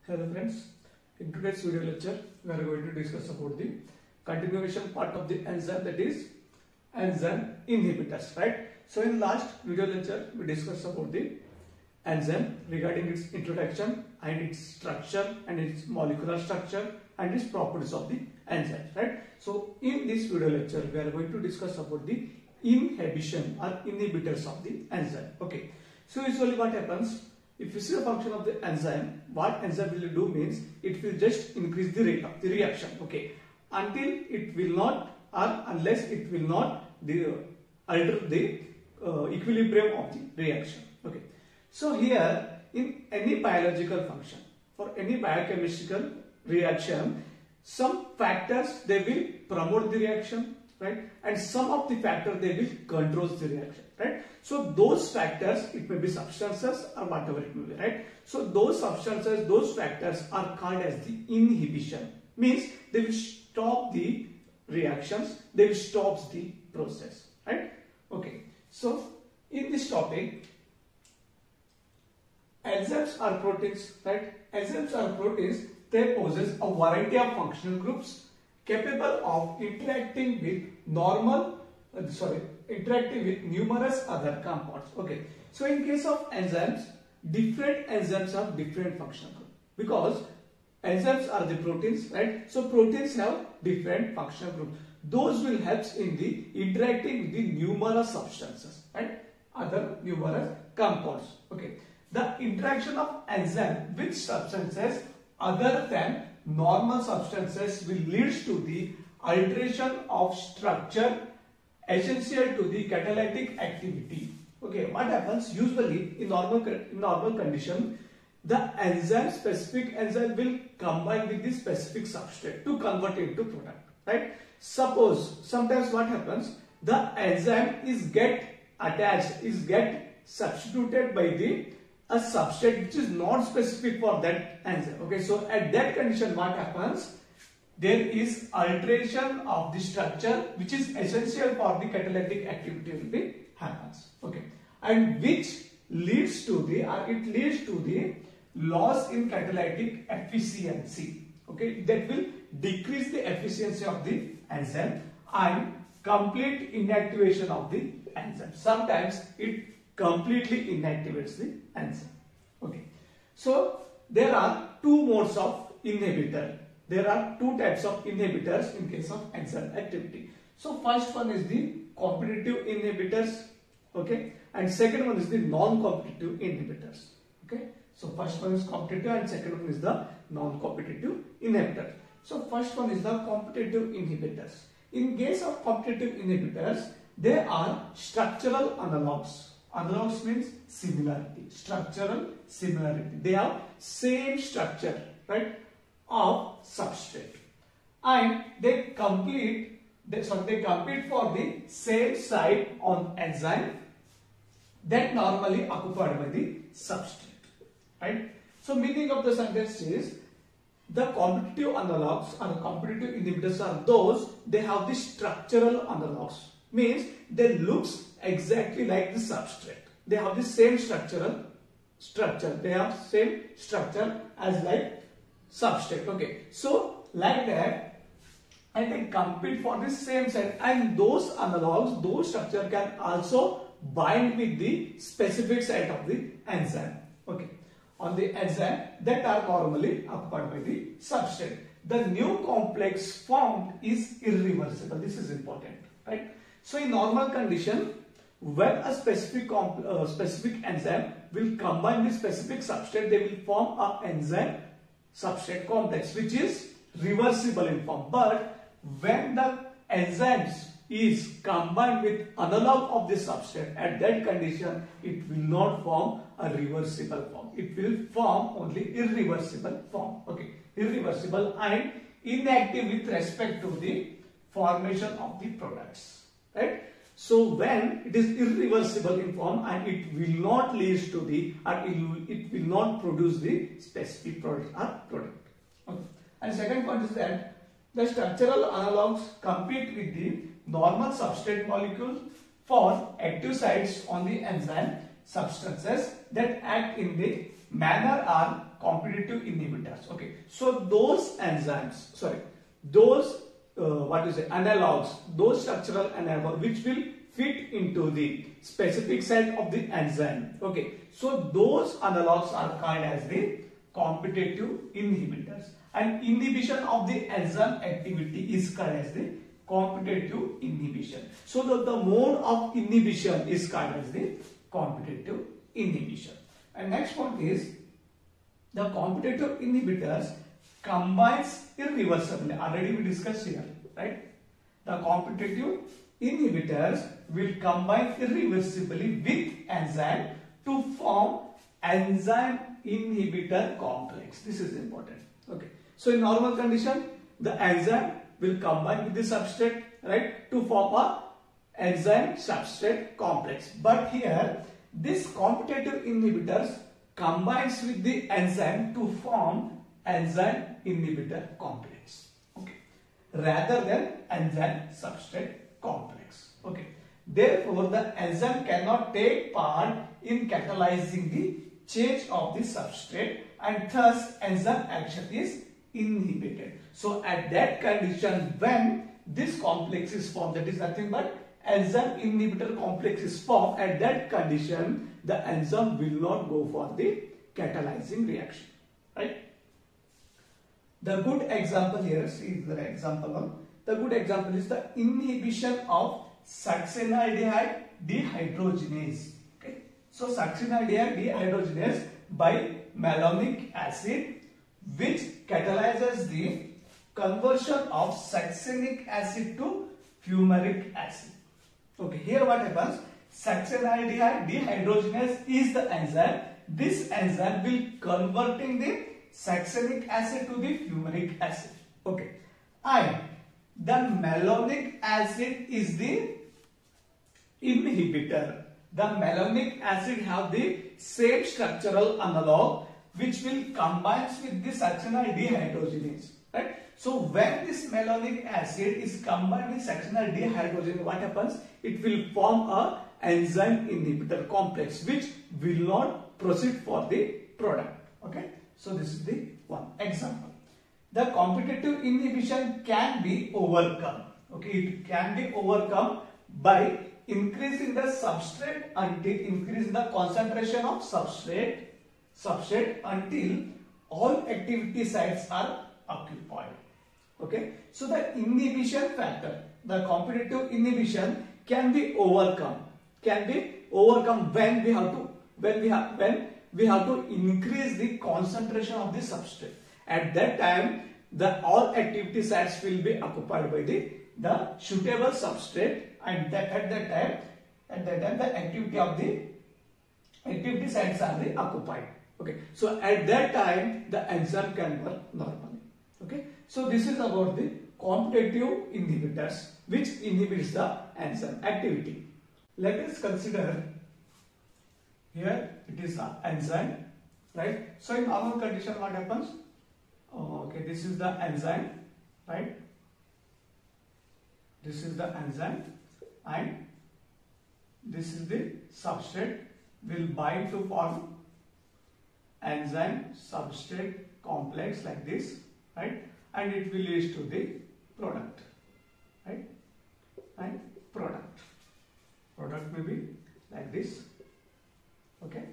Hello friends, in today's video lecture we are going to discuss about the continuation part of the enzyme, that is enzyme inhibitors, right? So in last video lecture we discussed about the enzyme regarding its introduction and its structure and its molecular structure and its properties of the enzyme, right? So in this video lecture we are going to discuss about the inhibition or inhibitors of the enzyme. Okay, so usually what happens, if you see the function of the enzyme, what enzyme will do means it will just increase the rate of the reaction, okay, until it will not or unless it will not alter the equilibrium of the reaction. Okay, so here in any biological function, for any biochemical reaction, some factors they will promote the reaction, right, and some of the factors they will control the reaction, right? So those factors, it may be substances or whatever it may be, right? So those substances, those factors are called as the inhibition, means they will stop the reactions, they will stop the process, right? Okay, so in this topic, enzymes are proteins, right? Enzymes are proteins, they possess a variety of functional groups capable of interacting with numerous other compounds. Okay, so in case of enzymes, different enzymes have different functional groups because enzymes are the proteins, right? So proteins have different functional groups. Those will help in the interacting with the numerous substances, right? Other numerous compounds. Okay, the interaction of enzyme with substances other than normal substances will lead to the alteration of structure essential to the catalytic activity. Okay, what happens usually in normal condition, the enzyme, specific enzyme will combine with the specific substrate to convert it into product, right? Suppose sometimes what happens, the enzyme is get substituted by a substrate which is not specific for that enzyme. Okay, so at that condition what happens, there is alteration of the structure which is essential for the catalytic activity will be happens. Okay, and which leads to the loss in catalytic efficiency. Okay, that will decrease the efficiency of the enzyme and complete inactivation of the enzyme. Sometimes it completely inactivates the enzyme. Okay, so there are two modes of inhibitor. There are two types of inhibitors in case of enzyme activity. So first one is the competitive inhibitors, okay, and second one is the non-competitive inhibitors. Okay, so first one is competitive and second one is the non-competitive inhibitor. So first one is the competitive inhibitors. In case of competitive inhibitors, they are structural analogs. Analogs means similarity, structural similarity. They have same structure, right, of substrate, and they compete for the same site on enzyme that normally occupied by the substrate, right? So meaning of the sentence is the competitive analogs or competitive inhibitors are those they have the structural analogs, means they looks exactly like the substrate. They have the same structure. They have same structure as like substrate. Okay, so like that, and they compete for the same site, and those analogs, those structure can also bind with the specific site of the enzyme. Okay, on the enzyme that are normally occupied by the substrate. The new complex formed is irreversible. This is important, right? So in normal condition, when a specific enzyme will combine with specific substrate, they will form a enzyme substrate complex which is reversible in form. But when the enzymes is combined with analog of the substrate, at that condition it will not form a reversible form. It will form only irreversible form. Okay, irreversible and inactive with respect to the formation of the products, right? So when it is irreversible in form and it will not lead to the, or it will not produce the specific product or product. Okay. And second point is that the structural analogs compete with the normal substrate molecule for active sites on the enzyme substances that act in the manner are competitive inhibitors. Okay, so those enzymes, sorry, those analogs, those structural analogs which will fit into the specific site of the enzyme. Okay, so those analogs are called as the competitive inhibitors, and inhibition of the enzyme activity is called as the competitive inhibition. So the mode of inhibition is called as the competitive inhibition. And next point is the competitive inhibitors combines irreversibly. Already we discussed here, right? The competitive inhibitors will combine irreversibly with enzyme to form enzyme inhibitor complex. This is important. Okay. So in normal condition, the enzyme will combine with the substrate, right, to form a enzyme substrate complex. But here, this competitive inhibitors combines with the enzyme to form enzyme inhibitor complex. Okay, rather than enzyme substrate complex. Okay, therefore the enzyme cannot take part in catalyzing the change of the substrate, and thus enzyme action is inhibited. So at that condition, when this complex is formed, that is nothing but enzyme inhibitor complex is formed, at that condition the enzyme will not go for the catalyzing reaction, right? The good example here, see the example one. The good example is the inhibition of succinyldehyde dehydrogenase. Okay, so succinyldehyde dehydrogenase by malonic acid, which catalyzes the conversion of succinic acid to fumaric acid. Okay, here what happens? Succinyldehyde dehydrogenase is the enzyme. This enzyme will converting the succinic acid to the fumaric acid. Okay, and the malonic acid is the inhibitor. The malonic acid have the same structural analog which will combine with the succinyl dehydrogenase, right? So when this malonic acid is combined with succinyl dehydrogenase, what happens? It will form a enzyme inhibitor complex which will not proceed for the product. Okay, so this is the one example. The competitive inhibition can be overcome. Okay, it can be overcome by increasing the substrate until increasing the concentration of substrate until all activity sites are occupied. Okay, so the inhibition factor, the competitive inhibition can be overcome. When we have to increase the concentration of the substrate. At that time, the all activity sites will be occupied by the suitable substrate, and at that time the activity sites are occupied. Okay, so at that time the enzyme can work normally. Okay, so this is about the competitive inhibitors which inhibits the enzyme activity. Let us consider here it is an enzyme, right? So in normal condition what happens? Okay, this is the enzyme, right? This is the enzyme and this is the substrate, will bind to form enzyme substrate complex like this, right? And it will lead to the product, right? And product may be like this. Okay,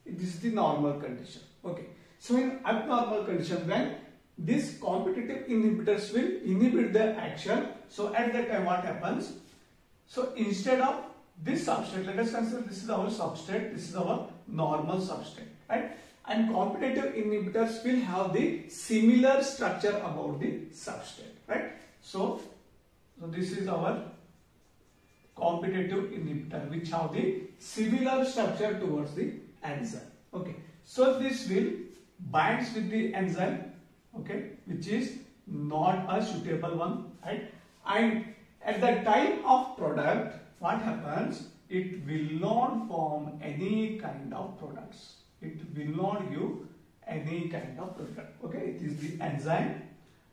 this is the normal condition. Okay, so in abnormal condition, when these competitive inhibitors will inhibit the action, so at that time what happens? So instead of this substrate, let us consider this is our substrate, this is our normal substrate, right? And competitive inhibitors will have the similar structure about the substrate, right? So this is our competitive inhibitor which have the similar structure towards the enzyme. Okay, so this will binds with the enzyme, okay, which is not a suitable one, right? And at the time of product, what happens? It will not form any kind of products. It will not give any kind of product. Okay, it is the enzyme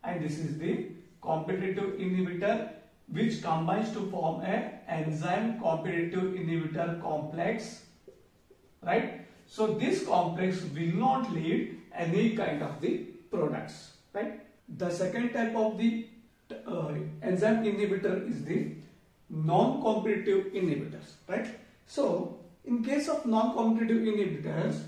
and this is the competitive inhibitor which combines to form a enzyme competitive inhibitor complex, right? So this complex will not lead any kind of the products, right? The second type of the enzyme inhibitor is the non-competitive inhibitors, right? So in case of non-competitive inhibitors,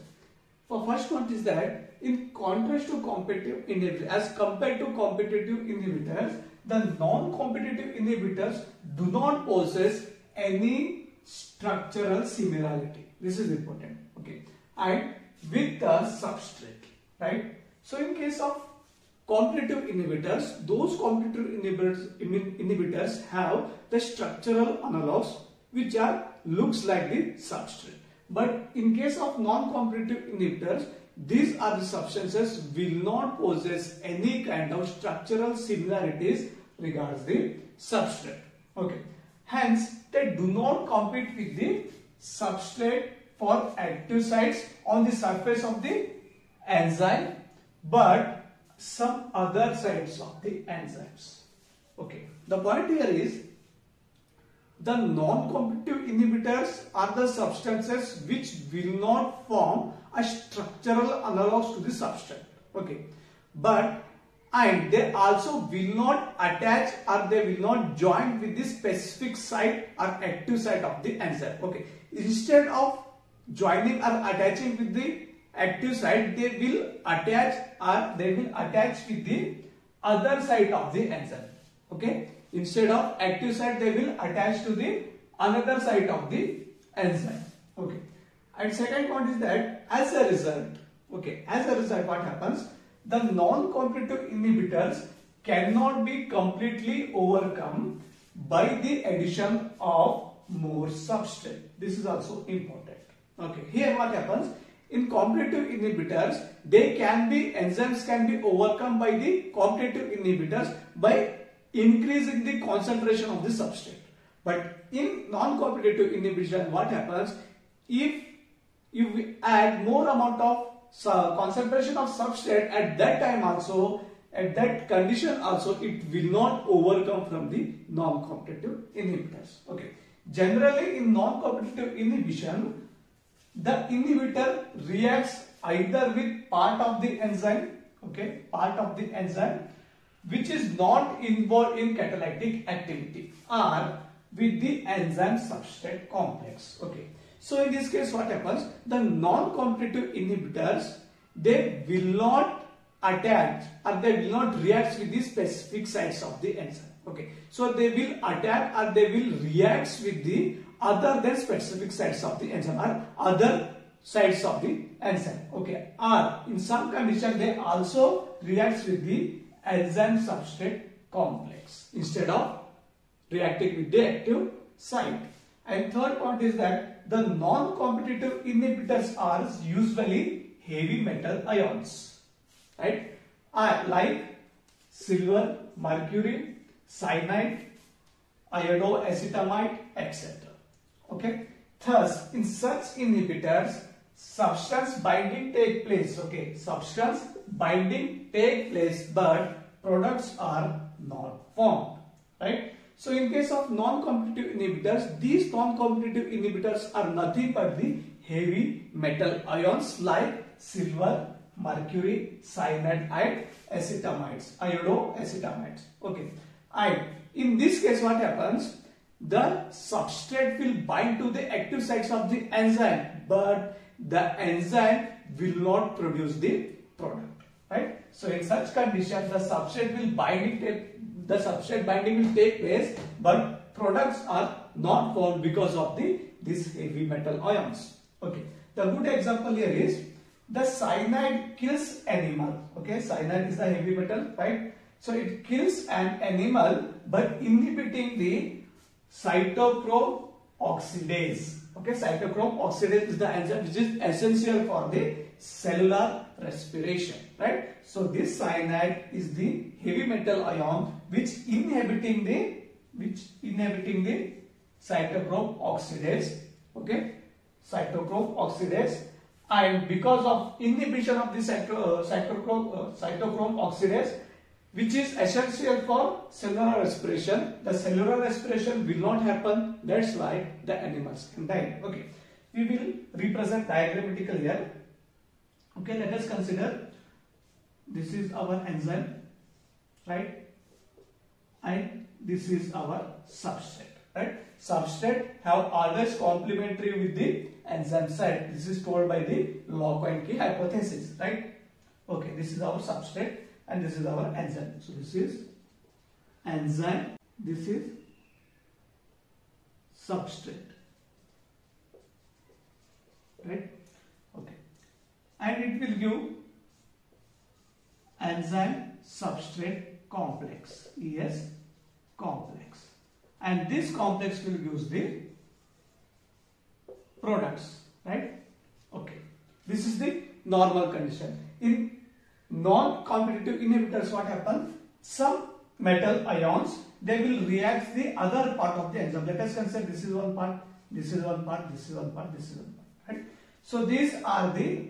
for first one is that in contrast to competitive inhibitors, as compared to competitive inhibitors, the non-competitive inhibitors do not possess any structural similarity. This is important, okay? And with the substrate, right? So in case of competitive inhibitors, those competitive inhibitors have the structural analogs which are looks like the substrate. But in case of non-competitive inhibitors, these are the substances will not possess any kind of structural similarities regards the substrate. Okay. Hence, they do not compete with the substrate for active sites on the surface of the enzyme, but some other sites of the enzymes. Okay. The point here is the non-competitive inhibitors are the substances which will not form a structural analogs to the substrate. Okay. And they also will not attach or they will not join with the specific site or active site of the enzyme. Okay. Instead of joining or attaching with the active site, they will attach with the other site of the enzyme. Okay. Instead of active site, they will attach to the another site of the enzyme. Okay. And second point is that as a result, what happens? The non-competitive inhibitors cannot be completely overcome by the addition of more substrate. This is also important. Okay. Here what happens? In competitive inhibitors, enzymes can be overcome by the competitive inhibitors by increasing the concentration of the substrate. But in non-competitive inhibition, what happens? If you add more amount of concentration of substrate at that time also, at that condition also, it will not overcome from the non-competitive inhibitors. Okay. Generally, in non-competitive inhibition, the inhibitor reacts either with part of the enzyme, okay, which is not involved in catalytic activity, or with the enzyme substrate complex. Okay. So in this case what happens? The non-competitive inhibitors, they will not attach or they will not react with the specific sites of the enzyme. Okay. So they will attack or they will react with the other than specific sites of the enzyme or other sites of the enzyme. Okay. Or in some condition they also react with the enzyme substrate complex instead of reacting with the active site. And third point is that the non-competitive inhibitors are usually heavy metal ions, right? Like silver, mercury, cyanide, iodoacetamide, etc. Okay. Thus, in such inhibitors, substance binding take place. Okay, substance binding take place, but products are not formed, right? So in case of non-competitive inhibitors, these non-competitive inhibitors are nothing but the heavy metal ions like silver, mercury, cyanide and acetamides, iodoacetamides. Okay. And in this case what happens? The substrate will bind to the active sites of the enzyme, but the enzyme will not produce the product, right? So in such condition, the substrate binding will take place, but products are not formed because of these heavy metal ions. Okay. The good example here is the cyanide kills animal. Okay, cyanide is the heavy metal, right? So it kills an animal by inhibiting the cytochrome oxidase. Okay, cytochrome oxidase is the enzyme which is essential for the cellular respiration, right? So this cyanide is the heavy metal ion which inhibiting the cytochrome oxidase. Okay, cytochrome oxidase, and because of inhibition of the cytochrome oxidase, which is essential for cellular respiration, the cellular respiration will not happen. That's why the animals can die. Okay, we will represent diagrammatically here. Okay, let us consider this is our enzyme, right? And this is our substrate, right? Substrate have always complementary with the enzyme side. This is told by the lock and key hypothesis, right? Okay, this is our substrate and this is our enzyme. So this is enzyme, this is substrate, right? Okay, and it will give enzyme substrate complex, ES complex, and this complex will give the products, right? Okay, this is the normal condition. In non-competitive inhibitors, what happens? Some metal ions, they will react the other part of the enzyme. Let us consider this is one part, this is one part, this is one part, this is one part, right? So these are the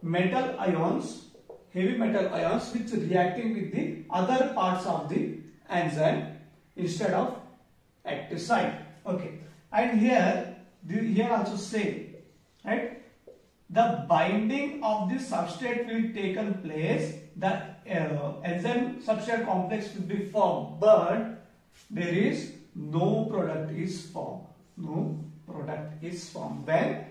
metal ions, heavy metal ions, which reacting with the other parts of the enzyme instead of active site. Okay, and here also same, right? The binding of this substrate will taken place. The enzyme substrate complex will be formed, but there is no product is formed. No product is formed when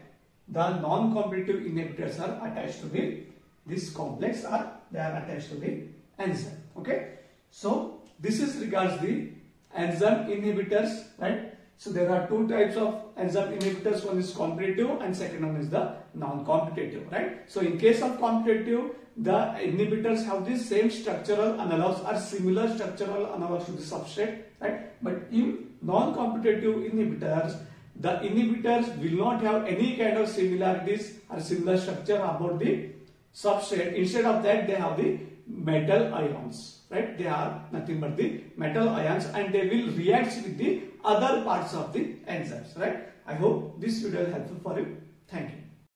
the non-competitive inhibitors are attached to this complex, or they are attached to the enzyme. Okay, so this is regards the enzyme inhibitors, right? So there are two types of enzyme inhibitors. One is competitive and second one is the non-competitive, right? So in case of competitive, the inhibitors have the same structural analogs or similar structural analogs to the substrate, right? But in non-competitive inhibitors, the inhibitors will not have any kind of similarities or similar structure about the substrate. Instead of that, they have the metal ions, right? They are nothing but the metal ions, and they will react with the other parts of the enzymes, right? I hope this video is helpful for you. Thank you.